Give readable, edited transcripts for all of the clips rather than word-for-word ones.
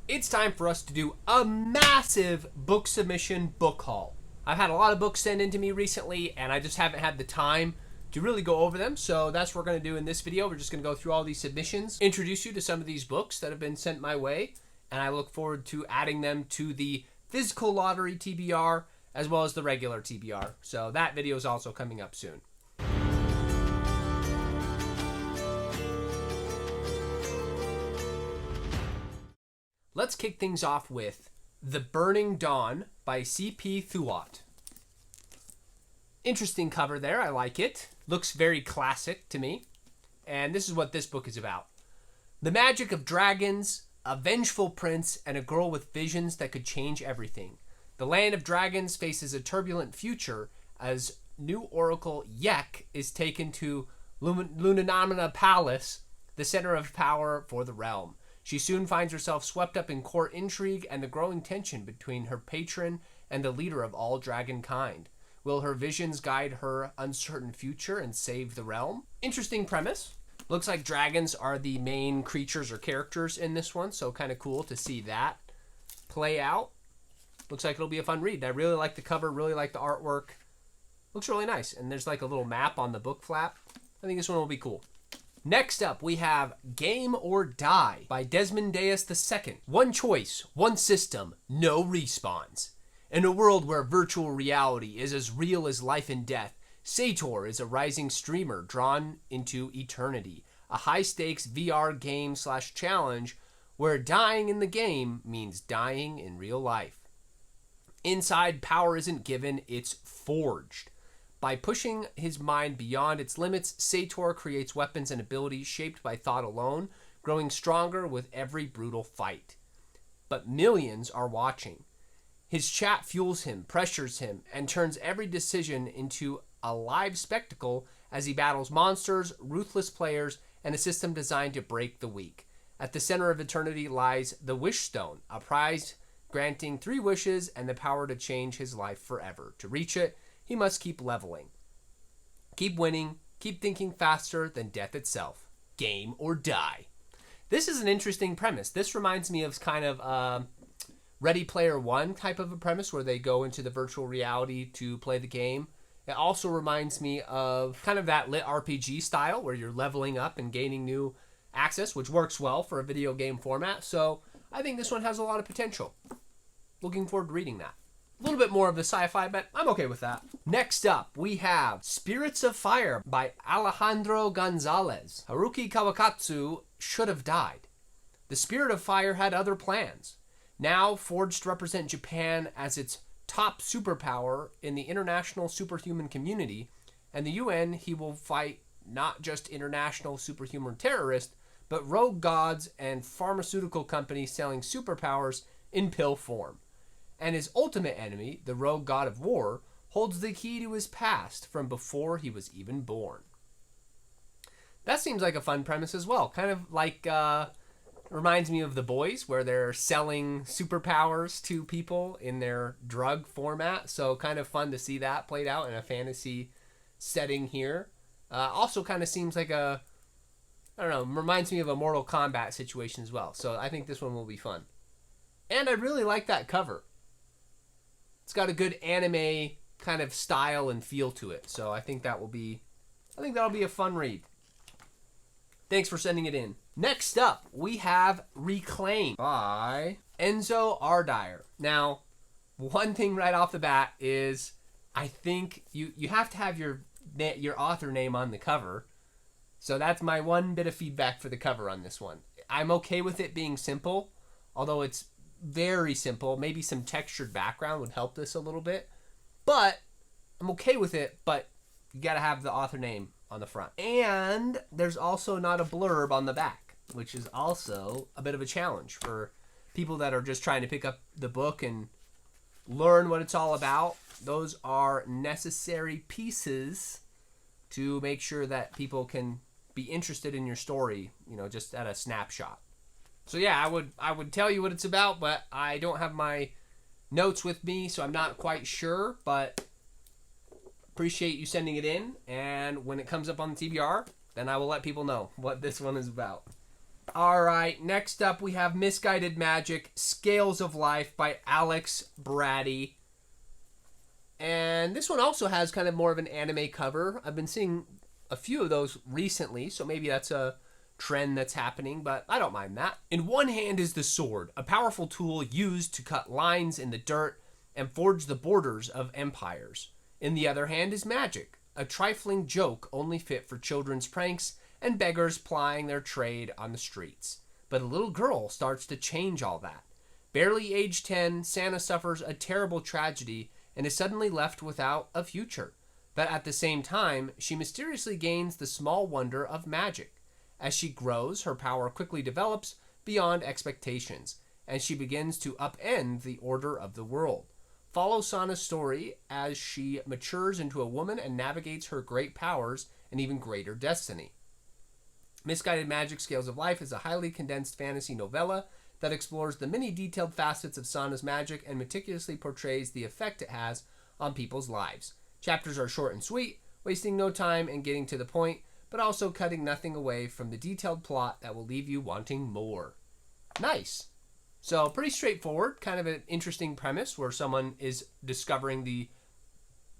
It's time for us to do a massive book submission book haul. I've had a lot of books sent in to me recently, and I just haven't had the time to really go over them, so that's what we're going to do in this video. We're just going to go through all these submissions, introduce you to some of these books that have been sent my way, and I look forward to adding them to the physical lottery TBR as well as the regular TBR. So that video is also coming up soon. Let's kick things off with The Burning Dawn by C.P. Thuot. Interesting cover there. I like it. Looks very classic to me. And this is what this book is about. The magic of dragons, a vengeful prince, and a girl with visions that could change everything. The land of dragons faces a turbulent future as new oracle Yek is taken to Lunanamina Palace, the center of power for the realm. She soon finds herself swept up in court intrigue and the growing tension between her patron and the leader of all dragon kind. Will her visions guide her uncertain future and save the realm? Interesting premise. Looks like dragons are the main creatures or characters in this one, so kind of cool to see that play out. Looks like it'll be a fun read. I really like the cover, really like the artwork. Looks really nice, and there's like a little map on the book flap. I think this one will be cool. Next up, we have Game or Die by Desmond Dyas II. One choice, one system, no respawns. In a world where virtual reality is as real as life and death, Sator is a rising streamer drawn into eternity, a high-stakes VR game/challenge where dying in the game means dying in real life. Inside, power isn't given, it's forged. By pushing his mind beyond its limits, Sator creates weapons and abilities shaped by thought alone, growing stronger with every brutal fight. But millions are watching. His chat fuels him, pressures him, and turns every decision into a live spectacle as he battles monsters, ruthless players, and a system designed to break the weak. At the center of eternity lies the Wish Stone, a prize granting 3 wishes and the power to change his life forever. To reach it, he must keep leveling. Keep winning, keep thinking faster than death itself. Game or die. This is an interesting premise. This reminds me of kind of Ready Player One type of a premise where they go into the virtual reality to play the game. It also reminds me of kind of that lit RPG style where you're leveling up and gaining new access, which works well for a video game format. So I think this one has a lot of potential. Looking forward to reading that. A little bit more of the sci-fi, but I'm okay with that. Next up, we have Spirits of Fire by Alejandro Gonzalez. Haruki Kawakatsu should have died. The Spirit of Fire had other plans. Now forged to represent Japan as its top superpower in the international superhuman community, and the UN, he will fight not just international superhuman terrorists, but rogue gods and pharmaceutical companies selling superpowers in pill form. And his ultimate enemy, the rogue god of war, holds the key to his past from before he was even born. That seems like a fun premise as well. Kind of like, reminds me of The Boys, where they're selling superpowers to people in their drug format. So kind of fun to see that played out in a fantasy setting here. Also kind of seems like I don't know, reminds me of a Mortal Kombat situation as well. So I think this one will be fun. And I really like that cover. It's got a good anime kind of style and feel to it. So I think that'll be a fun read. Thanks for sending it in. Next up, we have Reklaim by Enzo Ardire. Now, one thing right off the bat is I think you have to have your author name on the cover. So that's my one bit of feedback for the cover on this one. I'm okay with it being simple, although it's very simple. Maybe some textured background would help this a little bit. But I'm okay with it, but you got to have the author name on the front. And there's also not a blurb on the back, which is also a bit of a challenge for people that are just trying to pick up the book and learn what it's all about. Those are necessary pieces to make sure that people can be interested in your story, just at a snapshot. So yeah, I would tell you what it's about, but I don't have my notes with me, so I'm not quite sure, but appreciate you sending it in, and when it comes up on the TBR, then I will let people know what this one is about. All right, next up we have Misguided Magic, Scales of Life by Alex Braddy. And this one also has kind of more of an anime cover. I've been seeing a few of those recently, so maybe that's a trend that's happening, but I don't mind that. In one hand is the sword, a powerful tool used to cut lines in the dirt and forge the borders of empires. In the other hand is magic, a trifling joke only fit for children's pranks and beggars plying their trade on the streets. But a little girl starts to change all that. Barely age 10, Santa suffers a terrible tragedy and is suddenly left without a future. But at the same time, she mysteriously gains the small wonder of magic. As she grows, her power quickly develops beyond expectations, and she begins to upend the order of the world. Follow Santa's story as she matures into a woman and navigates her great powers and even greater destiny. Misguided Magic Scales of Life is a highly condensed fantasy novella that explores the many detailed facets of Santa's magic and meticulously portrays the effect it has on people's lives. Chapters are short and sweet, wasting no time and getting to the point, but also cutting nothing away from the detailed plot that will leave you wanting more. Nice. So pretty straightforward, kind of an interesting premise where someone is discovering the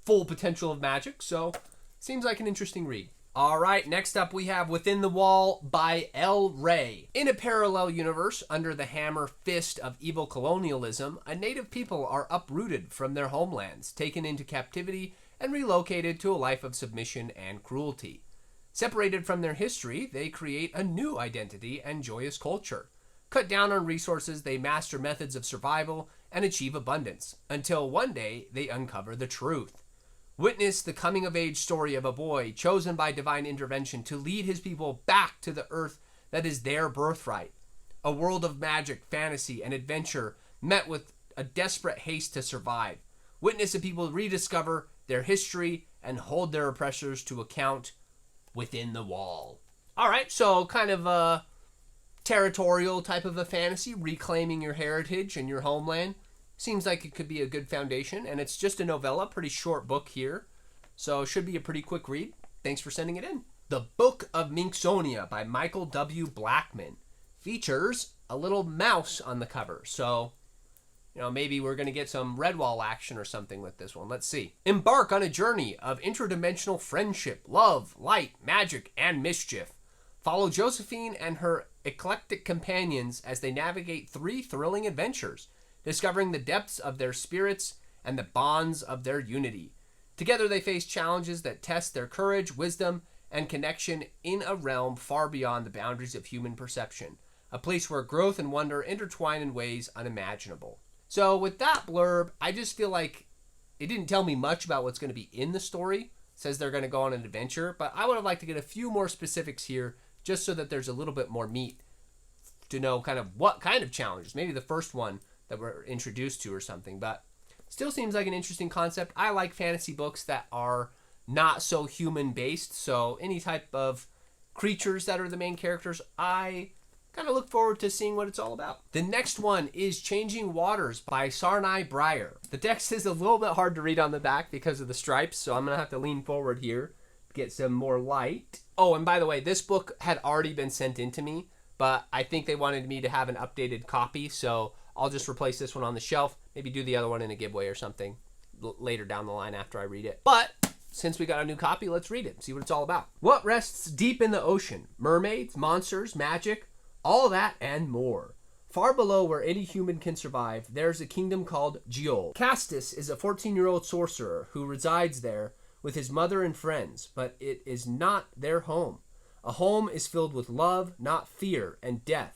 full potential of magic, so seems like an interesting read. All right, next up we have Within the Wall by LRey. In a parallel universe, under the hammer fist of evil colonialism, a native people are uprooted from their homelands, taken into captivity, and relocated to a life of submission and cruelty. Separated from their history, they create a new identity and joyous culture. Cut down on resources, they master methods of survival and achieve abundance, until one day they uncover the truth. Witness the coming-of-age story of a boy chosen by divine intervention to lead his people back to the earth that is their birthright. A world of magic, fantasy, and adventure met with a desperate haste to survive. Witness a people rediscover their history and hold their oppressors to account within the wall. All right, so kind of a territorial type of a fantasy, reclaiming your heritage and your homeland. Seems like it could be a good foundation, and it's just a novella, pretty short book here, so should be a pretty quick read. Thanks for sending it in. The Book of Mynxonia by Michael W. Blackman features a little mouse on the cover, so maybe we're going to get some Redwall action or something with this one. Let's see. Embark on a journey of interdimensional friendship, love, light, magic, and mischief. Follow Josephine and her eclectic companions as they navigate 3 thrilling adventures, discovering the depths of their spirits and the bonds of their unity. Together they face challenges that test their courage, wisdom, and connection in a realm far beyond the boundaries of human perception, a place where growth and wonder intertwine in ways unimaginable. So with that blurb, I just feel like it didn't tell me much about what's going to be in the story. It says they're going to go on an adventure, but I would have liked to get a few more specifics here just so that there's a little bit more meat to know kind of what kind of challenges. Maybe the first one that we're introduced to or something, but still seems like an interesting concept. I like fantasy books that are not so human based, so any type of creatures that are the main characters, I kind of look forward to seeing what it's all about. The next one is Changing Waters by Sarnai Briar. The text is a little bit hard to read on the back because of the stripes, so I'm going to have to lean forward here to get some more light. Oh, and by the way, this book had already been sent in to me, but I think they wanted me to have an updated copy, so I'll just replace this one on the shelf, maybe do the other one in a giveaway or something later down the line after I read it. But since we got a new copy, let's read it, see what it's all about. What rests deep in the ocean? Mermaids, monsters, magic, all that and more. Far below where any human can survive, there's a kingdom called Giol. Castus is a 14-year-old sorcerer who resides there with his mother and friends, but it is not their home. A home is filled with love, not fear and death.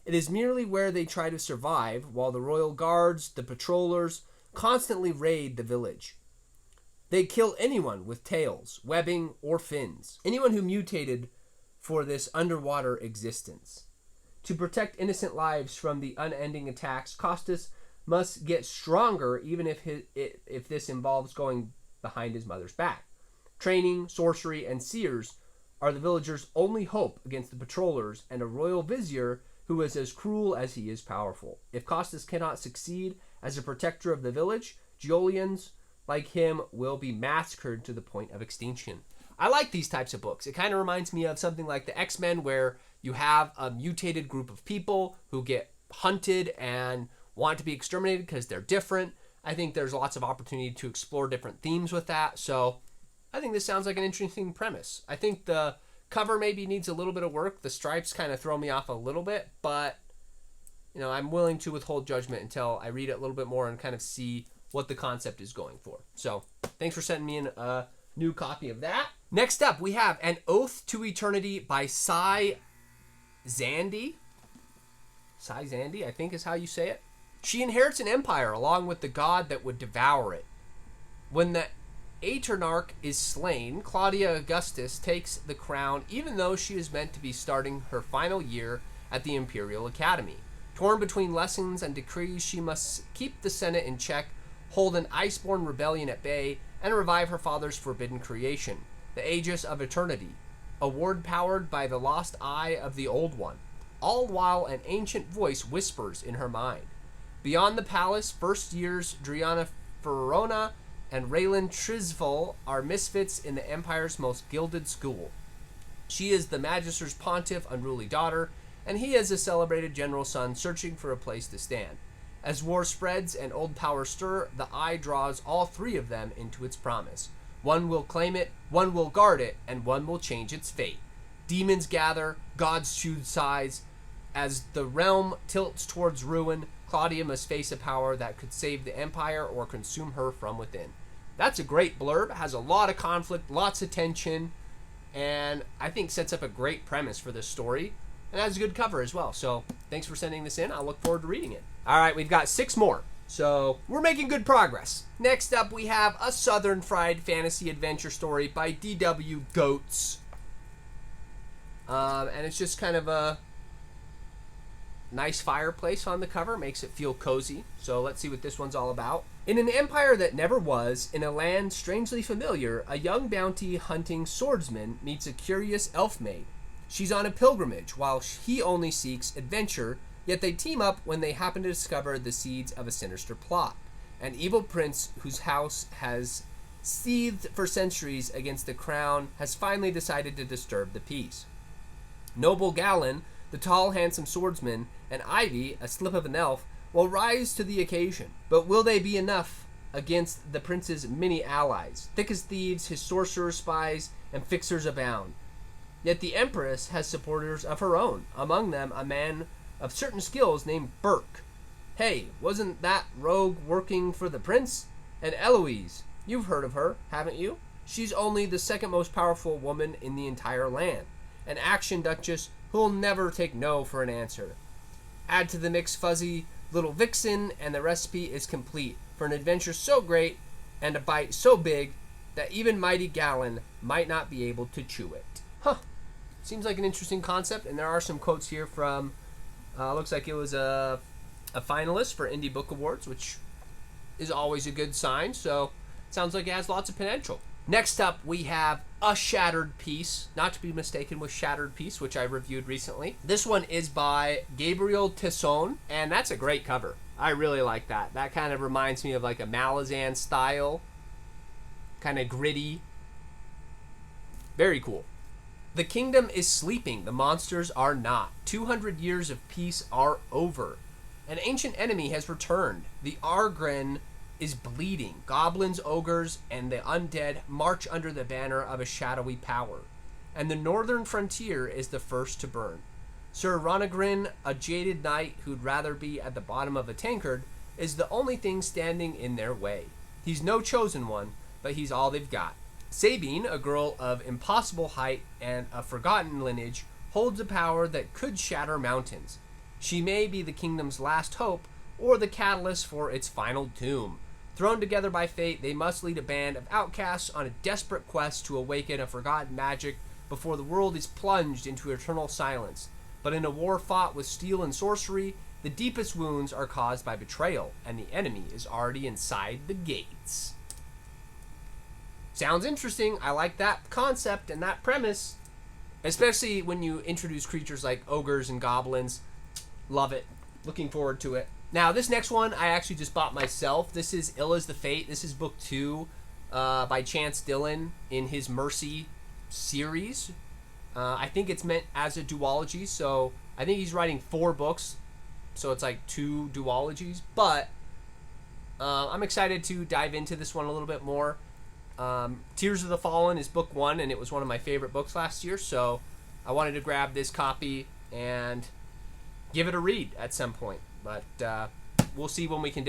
It is merely where they try to survive while the royal guards, the patrollers, constantly raid the village. They kill anyone with tails, webbing, or fins. Anyone who mutated for this underwater existence. To protect innocent lives from the unending attacks, Castus must get stronger even if this involves going behind his mother's back. Training, sorcery, and seers are the villagers' only hope against the patrollers and a royal vizier who is as cruel as he is powerful. If Castus cannot succeed as a protector of the village, Giolians like him will be massacred to the point of extinction. I like these types of books. It kind of reminds me of something like the X-Men where you have a mutated group of people who get hunted and want to be exterminated because they're different. I think there's lots of opportunity to explore different themes with that. So I think this sounds like an interesting premise. I think the cover maybe needs a little bit of work. The stripes kind of throw me off a little bit, but I'm willing to withhold judgment until I read it a little bit more and kind of see what the concept is going for. So thanks for sending me in a new copy of that. Next up, we have An Oath to Eternity by Zande. Zande, I think is how you say it. She inherits an empire along with the god that would devour it. When the Aternarch is slain, Claudia Augustus takes the crown even though she is meant to be starting her final year at the Imperial Academy. Torn between lessons and decrees, she must keep the Senate in check, hold an iceborne rebellion at bay, and revive her father's forbidden creation, the Aegis of Eternity, a ward powered by the lost eye of the Old One, all while an ancient voice whispers in her mind. Beyond the palace, first years Driana Ferona and Raylan Trisval are misfits in the Empire's most gilded school. She is the Magister's pontiff, unruly daughter, and he is a celebrated general son searching for a place to stand. As war spreads and old powers stir, the Eye draws all three of them into its promise. One will claim it, one will guard it, and one will change its fate. Demons gather, gods choose sides. As the realm tilts towards ruin, Claudia must face a power that could save the Empire or consume her from within. That's a great blurb. It has a lot of conflict, lots of tension, and I think sets up a great premise for this story. And has a good cover as well. So thanks for sending this in. I'll look forward to reading it. All right, we've got 6 more. So we're making good progress. Next up, we have a Southern Fried Fantasy Adventure story by D.W. Goats. And it's just kind of a nice fireplace on the cover. Makes it feel cozy. So let's see what this one's all about. In an empire that never was, in a land strangely familiar, a young bounty hunting swordsman meets a curious elf maid. She's on a pilgrimage, while he only seeks adventure, yet they team up when they happen to discover the seeds of a sinister plot. An evil prince whose house has seethed for centuries against the crown has finally decided to disturb the peace. Noble Galen, the tall, handsome swordsman, and Ivy, a slip of an elf, will rise to the occasion. But will they be enough against the prince's many allies? Thick as thieves, his sorcerer spies, and fixers abound. Yet the Empress has supporters of her own, among them a man of certain skills named Burke. Hey, wasn't that rogue working for the prince? And Eloise, you've heard of her, haven't you? She's only the second most powerful woman in the entire land. An action duchess who'll never take no for an answer. Add to the mix fuzzy little vixen, and the recipe is complete for an adventure so great and a bite so big that even mighty Galen might not be able to chew it. Huh. Seems like an interesting concept, and there are some quotes here from, looks like it was a finalist for Indie Book Awards, which is always a good sign, so sounds like it has lots of potential. Next up, we have A Shattered Piece, not to be mistaken with Shattered Piece, which I reviewed recently. This one is by Gabriele Tesone, and that's a great cover. I really like that. That kind of reminds me of like a Malazan style, kind of gritty. Very cool. The kingdom is sleeping, the monsters are not. 200 years of peace are over. An ancient enemy has returned. The Argren is bleeding. Goblins, ogres, and the undead march under the banner of a shadowy power. And the northern frontier is the first to burn. Sir Ronagrin, a jaded knight who'd rather be at the bottom of a tankard, is the only thing standing in their way. He's no chosen one, but he's all they've got. Sabine, a girl of impossible height and a forgotten lineage, holds a power that could shatter mountains. She may be the kingdom's last hope, or the catalyst for its final doom. Thrown together by fate, they must lead a band of outcasts on a desperate quest to awaken a forgotten magic before the world is plunged into eternal silence. But in a war fought with steel and sorcery, the deepest wounds are caused by betrayal, and the enemy is already inside the gates. Sounds interesting. I like that concept and that premise, especially when you introduce creatures like ogres and goblins. Love it. Looking forward to it. Now, this next one I actually just bought myself. This is Ill as the Fate. This is book 2 by Chance Dillon in his Mercy series. I think it's meant as a duology, so I think he's writing 4 books, so it's like 2 duologies. But I'm excited to dive into this one a little bit more. Tears of the Fallen is book 1, and it was one of my favorite books last year, so I wanted to grab this copy and give it a read at some point. But we'll see when we can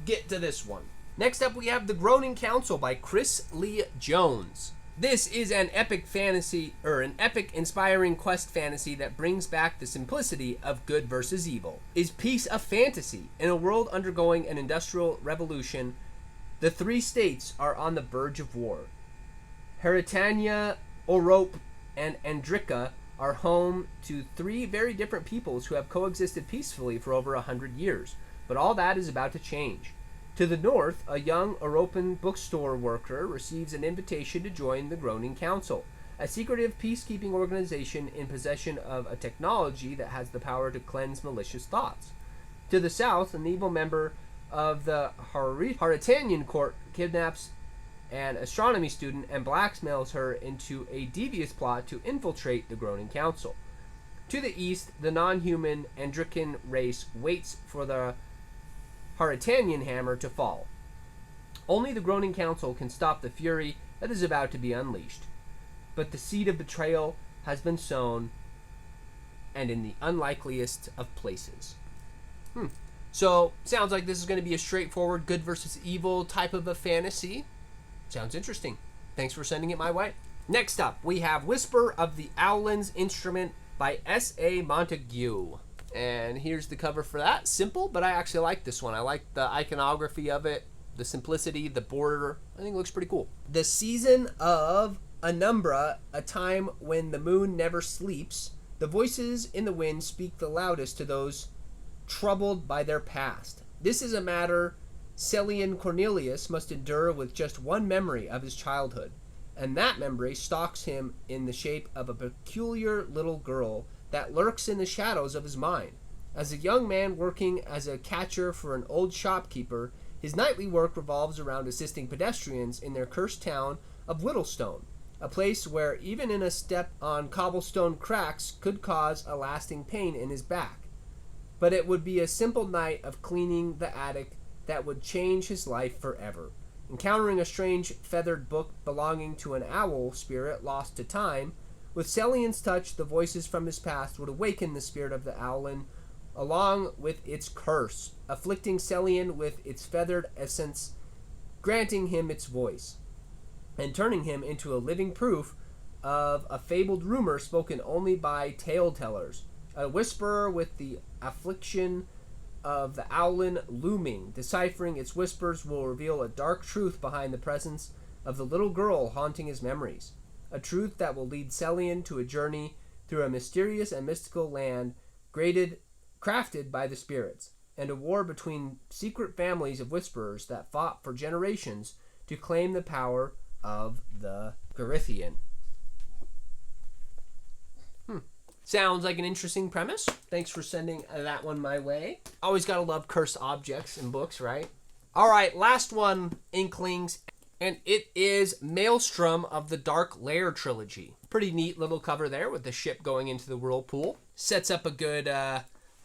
get to this one. Next up, we have The Groaning Council by Chris Lee Jones. This is an epic fantasy, or an epic inspiring quest fantasy that brings back the simplicity of good versus evil. Is peace a fantasy? In a world undergoing an industrial revolution, the 3 states are on the verge of war. Heritania, Orope, and Andrika are home to 3 very different peoples who have coexisted peacefully for over 100 years. But all that is about to change. To the north, a young Oropan bookstore worker receives an invitation to join the Groaning Council, a secretive peacekeeping organization in possession of a technology that has the power to cleanse malicious thoughts. To the south, an evil member of the Haritanian court kidnaps an astronomy student and blackmails her into a devious plot to infiltrate the Groaning Council. To the east, the non-human Andrican race waits for the Haritanian hammer to fall. Only the Groaning Council can stop the fury that is about to be unleashed. But the seed of betrayal has been sown, and in the unlikeliest of places. So, sounds like this is going to be a straightforward good versus evil type of a fantasy. Sounds interesting. Thanks for sending it my way. Next up, we have Whisper of the Owlens Instrument by S.A. Montagueo. And here's the cover for that. Simple, but I actually like this one. I like the iconography of it, the simplicity, the border. I think it looks pretty cool. The season of Anumbra, a time when the moon never sleeps, the voices in the wind speak the loudest to those troubled by their past. This is a matter Celian Cornelius must endure with just one memory of his childhood, and that memory stalks him in the shape of a peculiar little girl that lurks in the shadows of his mind. As a young man working as a catcher for an old shopkeeper, his nightly work revolves around assisting pedestrians in their cursed town of Whittlestone, a place where even in a step on cobblestone cracks could cause a lasting pain in his back. But it would be a simple night of cleaning the attic that would change his life forever. Encountering a strange feathered book belonging to an owl spirit lost to time, with Celian's touch, the voices from his past would awaken the spirit of the Owlen, along with its curse, afflicting Celian with its feathered essence, granting him its voice, and turning him into a living proof of a fabled rumor spoken only by tale-tellers. A whisperer with the affliction of the Owlen looming, deciphering its whispers will reveal a dark truth behind the presence of the little girl haunting his memories. A truth that will lead Celian to a journey through a mysterious and mystical land crafted by the spirits, and a war between secret families of whisperers that fought for generations to claim the power of the Garithian. Sounds like an interesting premise. Thanks for sending that one my way. Always gotta love cursed objects in books, right? Alright, last one, Inklings. And it is Maelstrom of the Dark Lair trilogy. Pretty neat little cover there with the ship going into the whirlpool. Sets up a good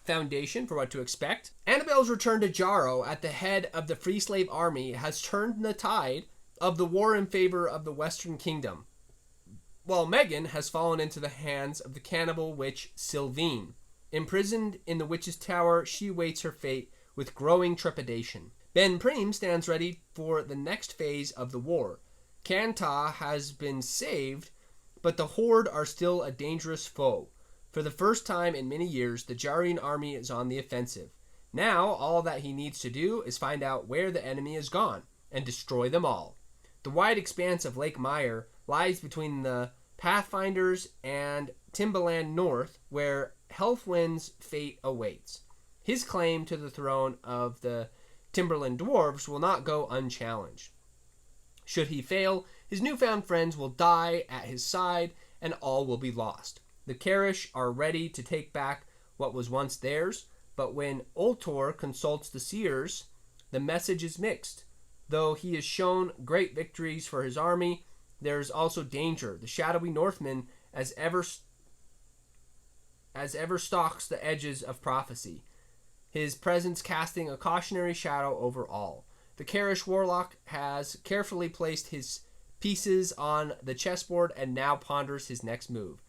foundation for what to expect. Annabelle's return to Jarrow at the head of the Free Slave Army has turned the tide of the war in favor of the Western Kingdom, while Megan has fallen into the hands of the cannibal witch Sylvine. Imprisoned in the witch's tower, she waits her fate with growing trepidation. Ben Preem stands ready for the next phase of the war. Kanta has been saved, but the Horde are still a dangerous foe. For the first time in many years, the Jarian army is on the offensive. Now, all that he needs to do is find out where the enemy is gone, and destroy them all. The wide expanse of Lake Mire lies between the Pathfinders and Timbaland North, where Healthwind's fate awaits. His claim to the throne of the Timberland Dwarves will not go unchallenged. Should he fail, his newfound friends will die at his side, and all will be lost. The Karish are ready to take back what was once theirs, but when Ultor consults the seers, the message is mixed. Though he has shown great victories for his army, there is also danger. The shadowy Northmen as ever stalks the edges of prophecy, his presence casting a cautionary shadow over all. The Karish warlock has carefully placed his pieces on the chessboard and now ponders his next move.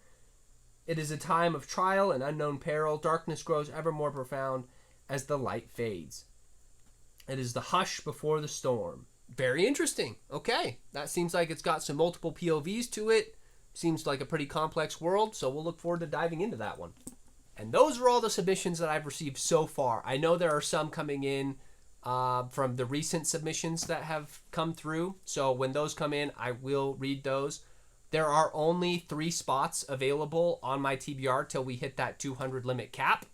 It is a time of trial and unknown peril. Darkness grows ever more profound as the light fades. It is the hush before the storm. Very interesting. Okay, that seems like it's got some multiple POVs to it. Seems like a pretty complex world, so we'll look forward to diving into that one. And those are all the submissions that I've received so far. I know there are some coming in from the recent submissions that have come through, so when those come in, I will read those. There are only 3 spots available on my TBR till we hit that 200 limit cap,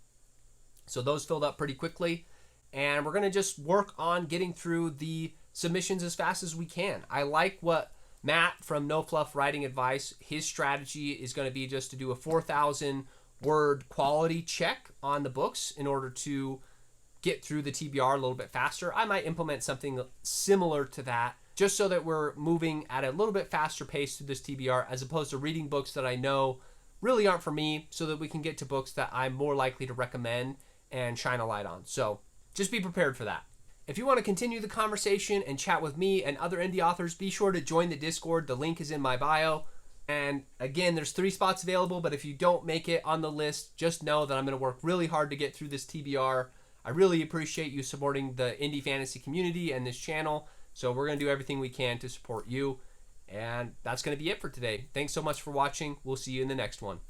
so those filled up pretty quickly, and we're going to just work on getting through the submissions as fast as we can. I like what Matt from No Fluff Writing Advice, his strategy is going to be just to do a 4,000 word quality check on the books in order to get through the TBR a little bit faster. I might implement something similar to that just so that we're moving at a little bit faster pace through this TBR as opposed to reading books that I know really aren't for me, so that we can get to books that I'm more likely to recommend and shine a light on. So just be prepared for that. If you want to continue the conversation and chat with me and other indie authors, be sure to join the Discord. The link is in my bio. And again, there's 3 spots available, but if you don't make it on the list, just know that I'm going to work really hard to get through this TBR. I really appreciate you supporting the indie fantasy community and this channel. So we're going to do everything we can to support you. And that's going to be it for today. Thanks so much for watching. We'll see you in the next one.